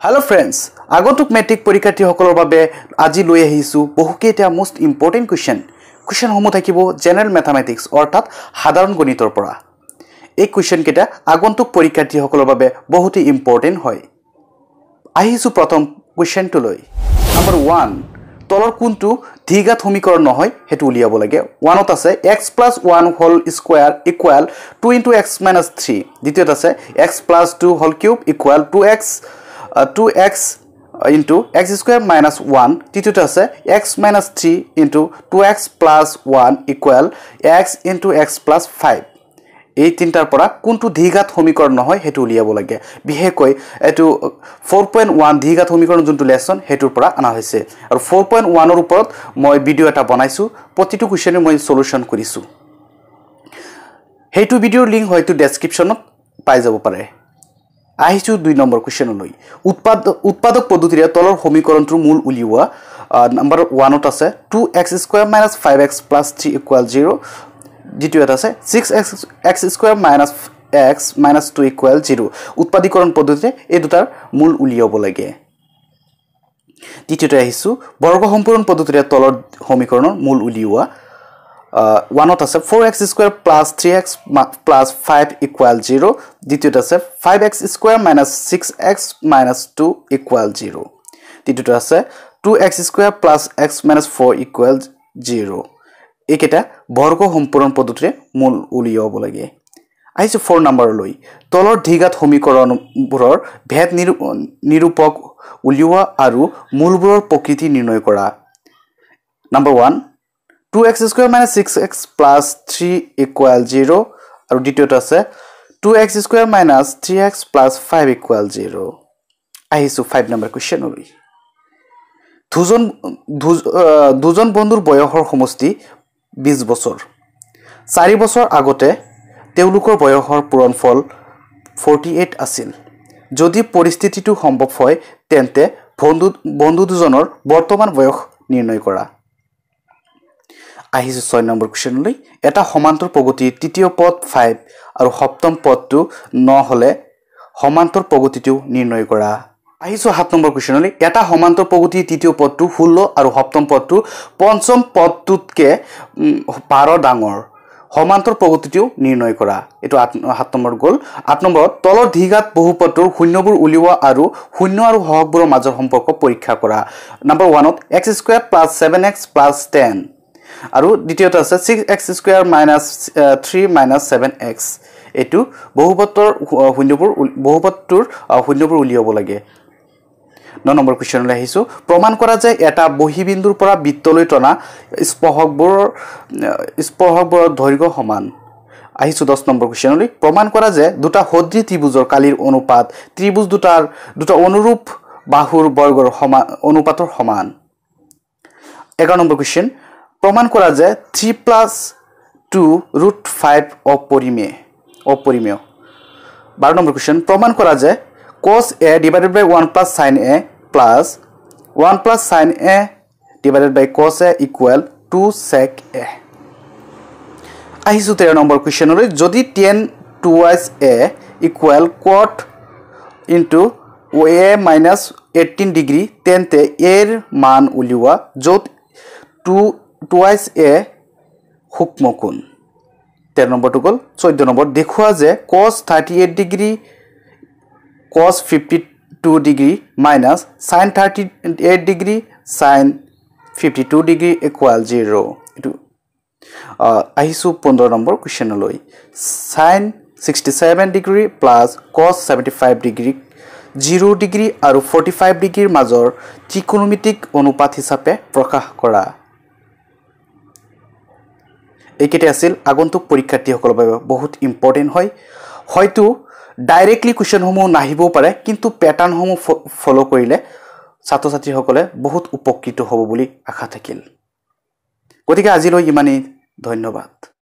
Hello friends, আগন্তুক matric পৰীক্ষাৰ্থীসকলৰ বাবে আজি লৈ আহিছো বহুকেইটা most important question সমূহ থাকিব জেনাৰেল ম্যাথমেটিক্স অৰ্থাৎ সাধাৰণ গণিতৰ পৰা এই question কেইটা আগন্তুক পৰীক্ষাৰ্থীসকলৰ বাবে বহুত ইম্পৰ্টেন্ট হয় আহিছো প্ৰথম question টো লৈ নম্বৰ 1 তলৰ কোনটো দ্বিঘাত সমীকৰণ নহয় হেতু উলিয়াব লাগে 1ত আছে x + 1 whole square equal 2 * x - 3 দ্বিতীয়ত আছে x + 2 whole cube equal 2x into x square minus 1 তৃতীয়টো আছে x minus 3 into 2x plus 1 equal x into x plus 5 এই তিনটাৰ পৰা কোনটো দ্বিঘাত সমীকৰণ নহয় হেতু উলিয়াব লাগে বিশেষকৈ এটো 4.1 দ্বিঘাত সমীকৰণ যোনটো লেসন হেতুৰ পৰা আনা হৈছে আৰু 4.1 ৰ ওপৰত মই ভিডিও এটা বনাইছো প্ৰতিটো কোৱেশ্চনৰ মই সলিউশন কৰিছো হেতু ভিডিওৰ লিংক হয়তো ডেসক্ৰিপচনত পাই যাব পাৰে আহিছো 2 নম্বৰ কোৱেশ্চনলৈ উৎপাদক পদ্ধতিৰে তলৰ সমীকৰণটোৰ মূল উলিওৱা নম্বৰ 1ত আছে 2x² - 5x + 3 = 0 দ্বিতীয়ত আছে 6x² - x - 2 = 0 উৎপাদীকৰণ পদ্ধতিৰে এই দুটাৰ মূল উলিয়াব লাগে দ্বিতীয়তে আহিছো বৰ্গ সম্পূৰণ পদ্ধতিৰে তলৰ সমীকৰণৰ মূল উলিওৱা 1ত আছে 4x² + 3x + 5 = 0 দ্বিতীয়তে আছে 5x² - 6x - 2 = 0 তৃতীয়তে আছে 2x² + x - 4 = 0 একেটা বৰ্গ সম্পূৰণ পদ্ধতিৰে মূল উলিয়াব লাগে আহিছো 4 নম্বৰলৈ তলৰ দ্বিঘাত সমীকৰণবোৰৰ ভেদ নিৰূপক উলিওৱা আৰু মূলবোৰৰ প্ৰকৃতি নিৰ্ণয় কৰা নম্বৰ 1 2x² - 6x + 3 = 0 আৰু দ্বিতীয়টো আছে 2x² - 3x + 5 = 0 আহিছো 5 নম্বৰ কোৱেশ্চনলৈ দুজন বন্ধুৰ বয়সৰ সমষ্টি 20 বছৰ 4 বছৰ আগতে তেওঁলোকৰ বয়সৰ পূৰণফল 48 আছিল যদি পৰিস্থিতিটো সম্ভৱ হয় তেন্তে বন্ধু দুজনৰ বৰ্তমান বয়স নিৰ্ণয় কৰা আহিছো 6 নম্বৰ কোৱেশ্চনলৈ এটা সমান্তৰ প্ৰগতিৰ তৃতীয় পদ 5 আৰু সপ্তম পদটো 9 হলে সমান্তৰ প্ৰগতিটো নিৰ্ণয় কৰা আহিছো 7 নম্বৰ কোৱেশ্চনলৈ এটা সমান্তৰ প্ৰগতিৰ তৃতীয় পদটো 16 আৰু সপ্তম পদটো পঞ্চম পদটোতকে 12 ডাঙৰ সমান্তৰ প্ৰগতিটো নিৰ্ণয় কৰা এটো 7 নম্বৰ গল 8 নম্বৰ তলৰ দ্বিঘাত বহুপদৰ শূন্যবোৰ উলিওৱা আৰু শূন্য আৰু হৰকবোৰৰ মাজৰ সম্পৰ্ক পৰীক্ষা কৰা নম্বৰ 1ত x² + 7x + 10 আৰু দ্বিতীয়টো আছে 6x² - 3 - 7x এটো বহুপদৰ শূন্যবোৰ উলিয়াব লাগে 9 নম্বৰ কোৱেশ্চনলৈ আহিছো প্ৰমাণ কৰা যে এটা বহিবিন্দুৰ পৰা বৃত্তলৈ টনা স্পৰ্শকবোৰৰ দৈৰ্ঘ্য সমান আহিছো 10 নম্বৰ কোৱেশ্চনলৈ প্ৰমাণ কৰা যে দুটা সদৃশ ত্ৰিভুজৰ কালিৰ অনুপাত ত্ৰিভুজ দুটা অনুৰূপ বাহুৰ বৰ্গৰ অনুপাতৰ সমান 11 নম্বৰ কোৱেশ্চন প্ৰমাণ কৰা যে 3 + 2 √5 অপৰিমেয় 12 নম্বৰ কোৱেশ্চন প্ৰমাণ কৰা যে cos a / 1 + sin a plus 1 + sin a / cos a = 2 sec a আহিছো 13 নম্বৰ কোৱেশ্চনলৈ যদি tan 2 a = cot into a - 18 degree তেন্তে a ৰ মান উলিওৱা যত 2 a সূক্ষ্ম কোণ 13 নম্বৰটো গল 14 নম্বৰ দেখুৱা যে cos 38 degree cos 52 degree minus sin 38 degree sin 52 degree = 0 এটো আহিছো 15 নম্বৰ কোৱেশ্চনলৈ sin 67 degree plus cos 75 degree 0 degree আৰু 45 ডিগ্ৰীৰ মাজৰ ত্ৰিকোণমিতিক অনুপাত হিচাপে প্ৰকাশ কৰা এইকেইটা আছিল আগন্তুক পৰীক্ষাৰ্থীসকলৰ বাবে বহুত ইম্পৰ্টেন্ট হয় হয়তো ডাইৰেক্টলি কোৱেশ্চনসমূহ নাহিবও পাৰে কিন্তু প্যাটাৰ্নসমূহ ফলো কৰিলে ছাত্ৰ ছাত্ৰীসকলে বহুত উপকৃত হ'ব বুলি আশা থাকিল গতিকে আজিলৈ ইমানেই ধন্যবাদ